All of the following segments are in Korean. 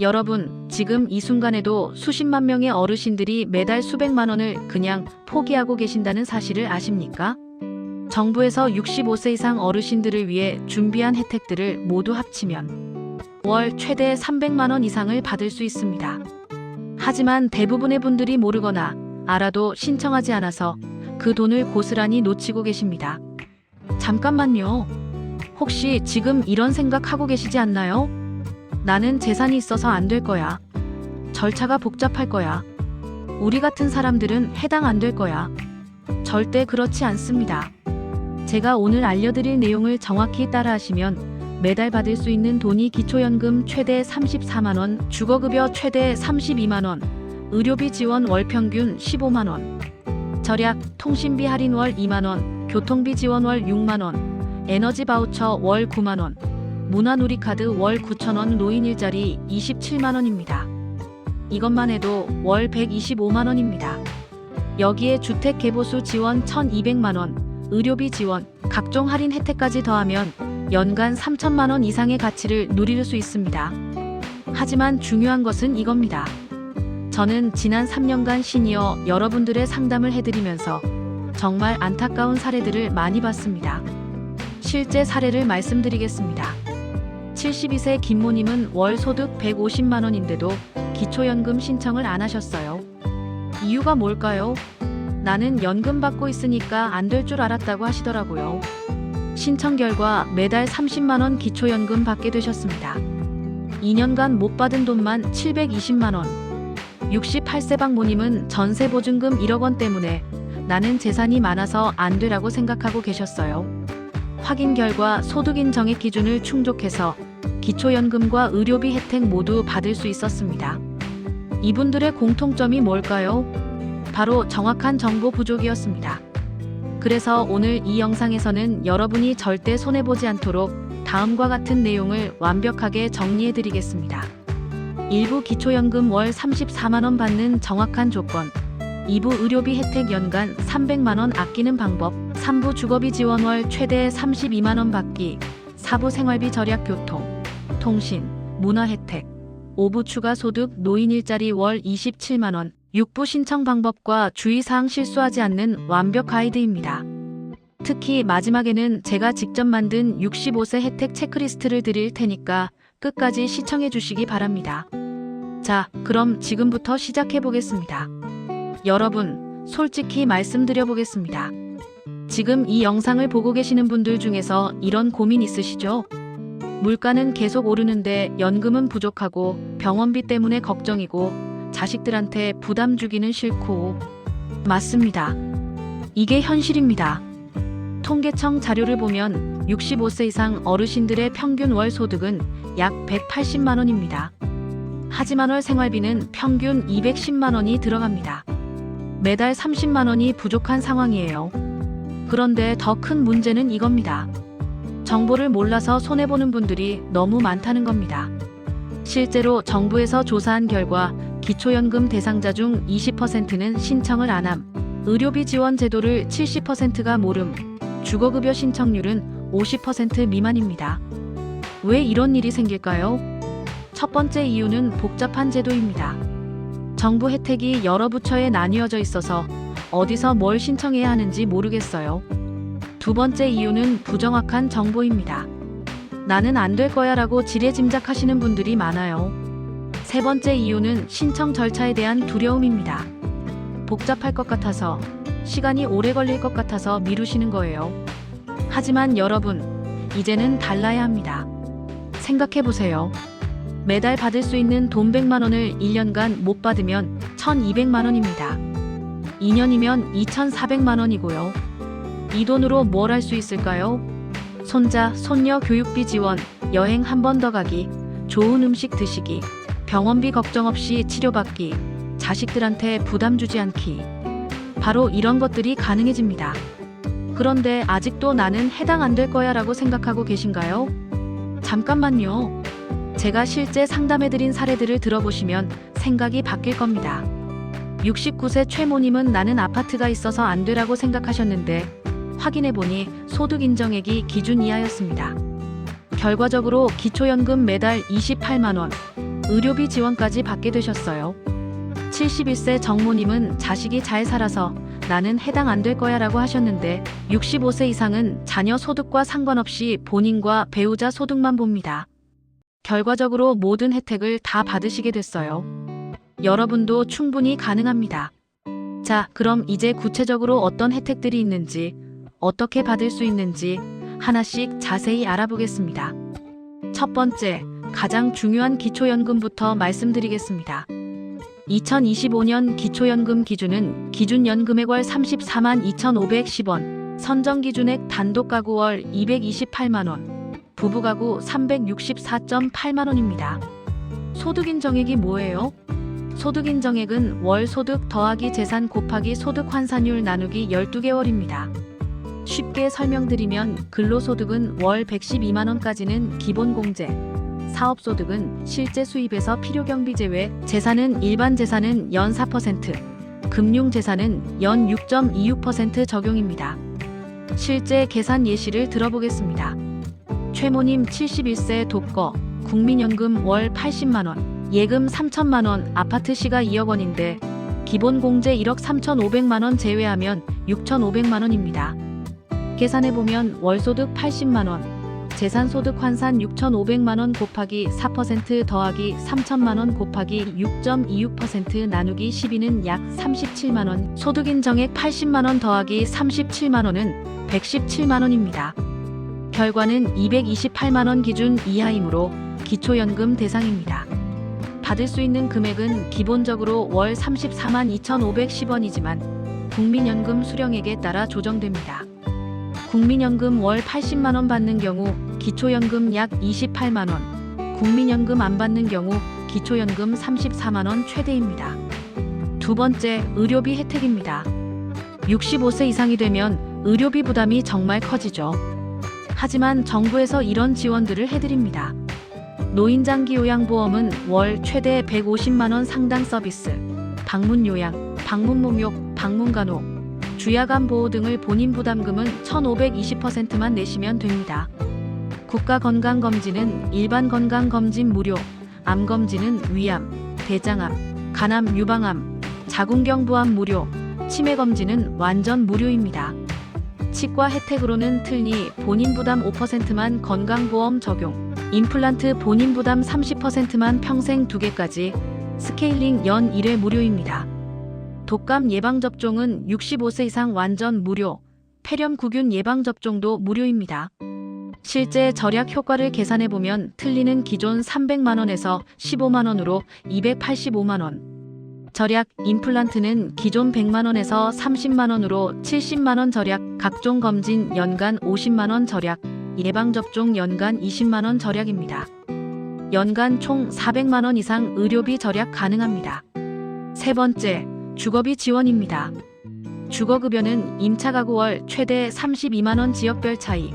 여러분, 지금 이 순간에도 수십만 명의 어르신들이 매달 수백만 원을 그냥 포기하고 계신다는 사실을 아십니까? 정부에서 65세 이상 어르신들을 위해 준비한 혜택들을 모두 합치면 월 최대 300만 원 이상을 받을 수 있습니다. 하지만 대부분의 분들이 모르거나 알아도 신청하지 않아서 그 돈을 고스란히 놓치고 계십니다. 잠깐만요. 혹시 지금 이런 생각하고 계시지 않나요? 나는 재산이 있어서 안 될 거야. 절차가 복잡할 거야. 우리 같은 사람들은 해당 안 될 거야. 절대 그렇지 않습니다. 제가 오늘 알려드릴 내용을 정확히 따라하시면 매달 받을 수 있는 돈이 기초연금 최대 34만 원, 주거급여 최대 32만 원, 의료비 지원 월 평균 15만 원, 절약 통신비 할인 월 2만 원, 교통비 지원 월 6만 원, 에너지 바우처 월 9만 원, 문화누리카드 월 9천 원, 노인 일자리 27만 원입니다. 이것만 해도 월 125만 원입니다. 여기에 주택 개보수 지원 1,200만 원, 의료비 지원, 각종 할인 혜택까지 더하면 연간 3천만 원 이상의 가치를 누릴 수 있습니다. 하지만 중요한 것은 이겁니다. 저는 지난 3년간 시니어 여러분들의 상담을 해드리면서 정말 안타까운 사례들을 많이 봤습니다. 실제 사례를 말씀드리겠습니다. 72세 김모님은 월 소득 150만 원인데도 기초연금 신청을 안 하셨어요. 이유가 뭘까요? 나는 연금 받고 있으니까 안 될 줄 알았다고 하시더라고요. 신청 결과 매달 30만 원 기초연금 받게 되셨습니다. 2년간 못 받은 돈만 720만 원. 68세 박모님은 전세보증금 1억 원 때문에 나는 재산이 많아서 안 되라고 생각하고 계셨어요. 확인 결과 소득인 정액 기준을 충족해서 기초연금과 의료비 혜택 모두 받을 수 있었습니다. 이분들의 공통점이 뭘까요? 바로 정확한 정보 부족이었습니다. 그래서 오늘 이 영상에서는 여러분이 절대 손해보지 않도록 다음과 같은 내용을 완벽하게 정리해드리겠습니다. 1부 기초연금 월 34만 원 받는 정확한 조건, 2부 의료비 혜택 연간 300만 원 아끼는 방법, 3부 주거비 지원 월 최대 32만 원 받기, 4부 생활비 절약 교통, 통신, 문화 혜택, 5부 추가 소득 노인 일자리 월 27만 원, 6부 신청 방법과 주의사항 실수하지 않는 완벽 가이드입니다. 특히 마지막에는 제가 직접 만든 65세 혜택 체크리스트를 드릴 테니까 끝까지 시청해 주시기 바랍니다. 자, 그럼 지금부터 시작해 보겠습니다. 여러분, 솔직히 말씀드려 보겠습니다. 지금 이 영상을 보고 계시는 분들 중에서 이런 고민 있으시죠? 물가는 계속 오르는데 연금은 부족하고 병원비 때문에 걱정이고 자식들한테 부담 주기는 싫고. 맞습니다. 이게 현실입니다. 통계청 자료를 보면 65세 이상 어르신들의 평균 월 소득은 약 180만 원입니다. 하지만 월 생활비는 평균 210만 원이 들어갑니다. 매달 30만 원이 부족한 상황이에요. 그런데 더 큰 문제는 이겁니다. 정보를 몰라서 손해보는 분들이 너무 많다는 겁니다. 실제로 정부에서 조사한 결과 기초연금 대상자 중 20%는 신청을 안 함, 의료비 지원 제도를 70%가 모름, 주거급여 신청률은 50% 미만입니다. 왜 이런 일이 생길까요? 첫 번째 이유는 복잡한 제도입니다. 정부 혜택이 여러 부처에 나뉘어져 있어서 어디서 뭘 신청해야 하는지 모르겠어요. 두 번째 이유는 부정확한 정보입니다. 나는 안 될 거야 라고 지레짐작하시는 분들이 많아요. 세 번째 이유는 신청 절차에 대한 두려움입니다. 복잡할 것 같아서, 시간이 오래 걸릴 것 같아서 미루시는 거예요. 하지만 여러분, 이제는 달라야 합니다. 생각해보세요. 매달 받을 수 있는 돈 100만 원을 1년간 못 받으면 1,200만 원입니다. 2년이면 2,400만 원이고요. 이 돈으로 뭘 할 수 있을까요? 손자, 손녀 교육비 지원, 여행 한 번 더 가기, 좋은 음식 드시기, 병원비 걱정 없이 치료받기, 자식들한테 부담 주지 않기. 바로 이런 것들이 가능해집니다. 그런데 아직도 나는 해당 안 될 거야 라고 생각하고 계신가요? 잠깐만요. 제가 실제 상담해드린 사례들을 들어보시면 생각이 바뀔 겁니다. 69세 최모님은 나는 아파트가 있어서 안 되라고 생각하셨는데 확인해보니 소득 인정액이 기준 이하였습니다. 결과적으로 기초연금 매달 28만 원, 의료비 지원까지 받게 되셨어요. 71세 정모님은 자식이 잘 살아서 나는 해당 안 될 거야 라고 하셨는데 65세 이상은 자녀 소득과 상관없이 본인과 배우자 소득만 봅니다. 결과적으로 모든 혜택을 다 받으시게 됐어요. 여러분도 충분히 가능합니다. 자, 그럼 이제 구체적으로 어떤 혜택들이 있는지, 어떻게 받을 수 있는지 하나씩 자세히 알아보겠습니다. 첫 번째, 가장 중요한 기초연금부터 말씀드리겠습니다. 2025년 기초연금 기준은 기준연금액 월 34만 2,510원, 선정기준액 단독가구 월 228만원, 부부가구 364.8만원입니다. 소득인정액이 뭐예요? 소득인정액은 월 소득 더하기 재산 곱하기 소득 환산율 나누기 12개월입니다. 쉽게 설명드리면 근로소득은 월 112만원까지는 기본공제, 사업소득은 실제 수입에서 필요경비 제외, 재산은 일반 재산은 연 4%, 금융재산은 연 6.26% 적용입니다. 실제 계산 예시를 들어보겠습니다. 최모님 71세 독거, 국민연금 월 80만원, 예금 3천만원, 아파트 시가 2억 원인데 기본공제 1억 3,500만원 제외하면 6,500만원입니다. 계산해보면 월소득 80만원, 재산소득 환산 6,500만원 곱하기 4% 더하기 3천만원 곱하기 6.26% 나누기 12는 약 37만원, 소득인정액 80만원 더하기 37만원은 117만원입니다. 결과는 228만원 기준 이하이므로 기초연금 대상입니다. 받을 수 있는 금액은 기본적으로 월 34만 2,510원이지만 국민연금 수령액에 따라 조정됩니다. 국민연금 월 80만원 받는 경우 기초연금 약 28만원, 국민연금 안 받는 경우 기초연금 34만원 최대입니다. 두 번째, 의료비 혜택입니다. 65세 이상이 되면 의료비 부담이 정말 커지죠. 하지만 정부에서 이런 지원들을 해드립니다. 노인장기요양보험은 월 최대 150만원 상당 서비스, 방문요양, 방문목욕, 방문간호, 주야간보호 등을 본인 부담금은 1,520%만 내시면 됩니다. 국가건강검진은 일반 건강검진 무료, 암검진은 위암, 대장암, 간암 유방암, 자궁경부암 무료, 치매검진은 완전 무료입니다. 치과 혜택으로는 틀니 본인 부담 5%만 건강보험 적용, 임플란트 본인 부담 30%만 평생 2개까지, 스케일링 연 1회 무료입니다. 독감 예방접종은 65세 이상 완전 무료, 폐렴구균 예방접종도 무료입니다. 실제 절약 효과를 계산해보면 틀니는 기존 300만원에서 15만원으로 285만원, 절약 임플란트는 기존 100만원에서 30만원으로 70만원 절약, 각종 검진 연간 50만원 절약, 예방접종 연간 20만원 절약입니다. 연간 총 400만원 이상 의료비 절약 가능합니다. 세 번째, 주거비 지원입니다. 주거급여는 임차가구 월 최대 32만원 지역별 차이,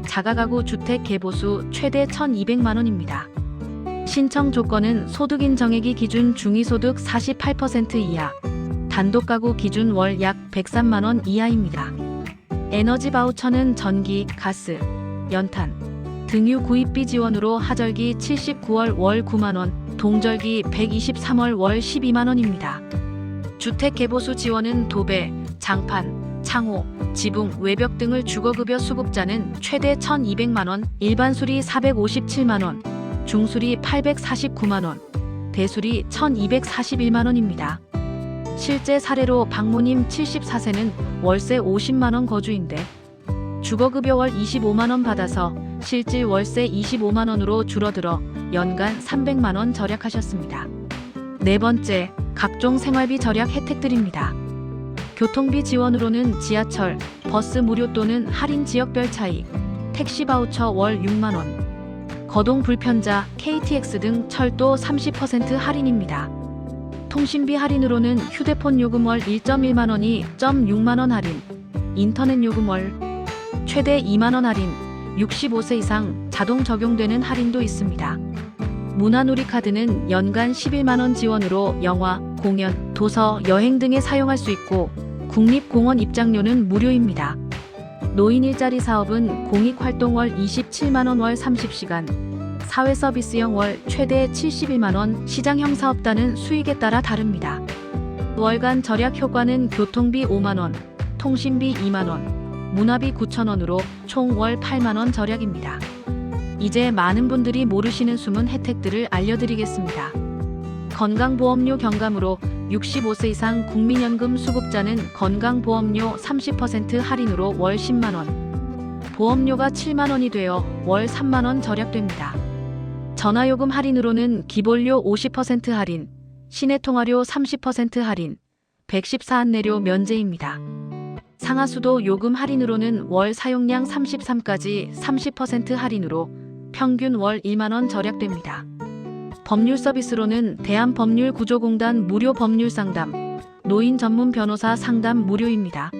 자가가구 주택 개보수 최대 1,200만원입니다. 신청 조건은 소득인정액이 기준 중위소득 48% 이하, 단독가구 기준 월 약 103만원 이하입니다. 에너지 바우처는 전기, 가스, 연탄, 등유 구입비 지원으로 하절기 79월 월 9만원, 동절기 123월 월 12만원입니다. 주택 개보수 지원은 도배, 장판, 창호, 지붕, 외벽 등을 주거급여 수급자는 최대 1,200만원, 일반수리 457만원, 중수리 849만원, 대수리 1,241만원입니다. 실제 사례로 박모님 74세는 월세 50만원 거주인데 주거급여 월 25만원 받아서 실질 월세 25만원으로 줄어들어 연간 300만원 절약하셨습니다. 네 번째, 각종 생활비 절약 혜택들입니다. 교통비 지원으로는 지하철, 버스 무료 또는 할인 지역별 차이, 택시 바우처 월 6만원, 거동 불편자, KTX 등 철도 30% 할인입니다. 통신비 할인으로는 휴대폰 요금 월 1.1만원이 0.6만원 할인, 인터넷 요금 월 최대 2만원 할인, 65세 이상 자동 적용되는 할인도 있습니다. 문화누리카드는 연간 11만원 지원으로 영화, 공연, 도서, 여행 등에 사용할 수 있고 국립공원 입장료는 무료입니다. 노인 일자리 사업은 공익활동 월 27만원 월 30시간, 사회서비스형 월 최대 71만원, 시장형 사업단은 수익에 따라 다릅니다. 월간 절약 효과는 교통비 5만원, 통신비 2만원, 문화비 9,000원으로 총 월 8만원 절약입니다. 이제 많은 분들이 모르시는 숨은 혜택들을 알려드리겠습니다. 건강보험료 경감으로 65세 이상 국민연금 수급자는 건강보험료 30% 할인으로 월 10만원, 보험료가 7만원이 되어 월 3만원 절약됩니다. 전화요금 할인으로는 기본료 50% 할인, 시내통화료 30% 할인, 114안내료 면제입니다. 상하수도 요금 할인으로는 월 사용량 33까지 30% 할인으로 평균 월 1만원 절약됩니다. 법률 서비스로는 대한법률구조공단 무료 법률 상담, 노인 전문 변호사 상담 무료입니다.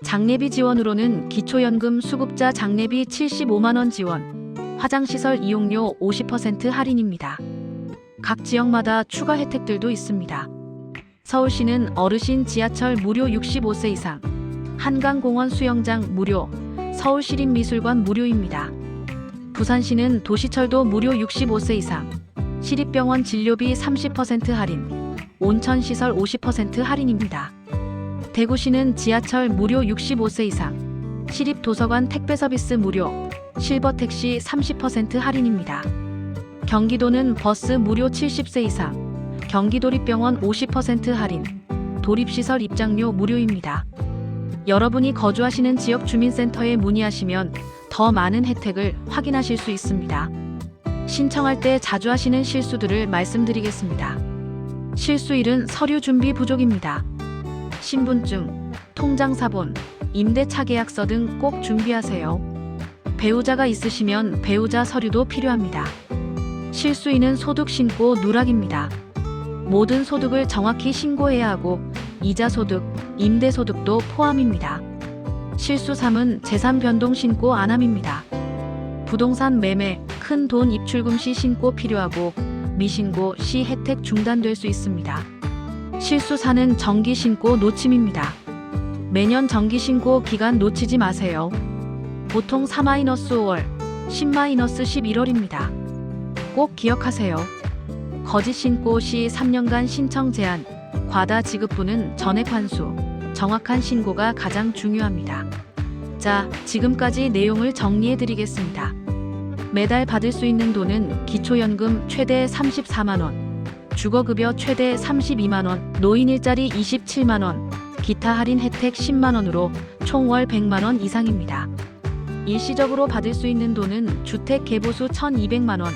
장례비 지원으로는 기초연금 수급자 장례비 75만원 지원, 화장시설 이용료 50% 할인입니다. 각 지역마다 추가 혜택들도 있습니다. 서울시는 어르신 지하철 무료 65세 이상, 한강공원 수영장 무료, 서울시립미술관 무료입니다. 부산시는 도시철도 무료 65세 이상, 시립병원 진료비 30% 할인, 온천시설 50% 할인입니다. 대구시는 지하철 무료 65세 이상, 시립도서관 택배서비스 무료, 실버택시 30% 할인입니다. 경기도는 버스 무료 70세 이상, 경기도립병원 50% 할인, 도립시설 입장료 무료입니다. 여러분이 거주하시는 지역 주민센터에 문의하시면 더 많은 혜택을 확인하실 수 있습니다. 신청할 때 자주 하시는 실수들을 말씀드리겠습니다. 실수 1은 서류 준비 부족입니다. 신분증, 통장사본, 임대차 계약서 등 꼭 준비하세요. 배우자가 있으시면 배우자 서류도 필요합니다. 실수 2는 소득 신고 누락입니다. 모든 소득을 정확히 신고해야 하고 이자 소득, 임대 소득도 포함입니다. 실수 3은 재산 변동 신고 안함입니다. 부동산 매매, 큰 돈 입출금 시 신고 필요하고 미신고 시 혜택 중단될 수 있습니다. 실수 4는 정기 신고 놓침입니다. 매년 정기 신고 기간 놓치지 마세요. 보통 4-5월, 10-11월입니다. 꼭 기억하세요. 거짓 신고 시 3년간 신청 제한, 과다 지급분은 전액 환수, 정확한 신고가 가장 중요합니다. 자, 지금까지 내용을 정리해 드리겠습니다. 매달 받을 수 있는 돈은 기초연금 최대 34만원, 주거급여 최대 32만원, 노인 일자리 27만원, 기타 할인 혜택 10만원으로 총 월 100만원 이상입니다. 일시적으로 받을 수 있는 돈은 주택 개보수 1200만원,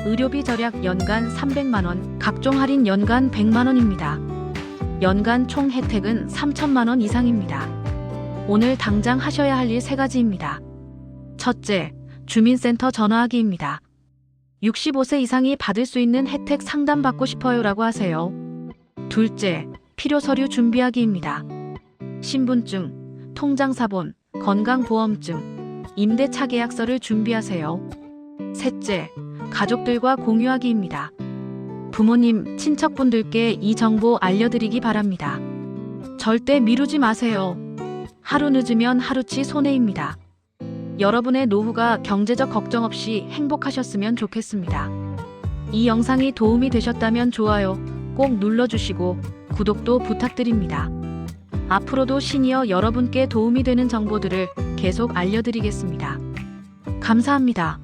의료비 절약 연간 300만원, 각종 할인 연간 100만원입니다. 연간 총 혜택은 3천만원 이상입니다. 오늘 당장 하셔야 할 일 3가지입니다. 첫째, 주민센터 전화하기입니다. 65세 이상이 받을 수 있는 혜택 상담받고 싶어요 라고 하세요. 둘째, 필요 서류 준비하기입니다. 신분증, 통장사본, 건강보험증, 임대차 계약서를 준비하세요. 셋째, 가족들과 공유하기입니다. 부모님, 친척분들께 이 정보 알려드리기 바랍니다. 절대 미루지 마세요. 하루 늦으면 하루치 손해입니다. 여러분의 노후가 경제적 걱정 없이 행복하셨으면 좋겠습니다. 이 영상이 도움이 되셨다면 좋아요 꼭 눌러주시고 구독도 부탁드립니다. 앞으로도 시니어 여러분께 도움이 되는 정보들을 계속 알려드리겠습니다. 감사합니다.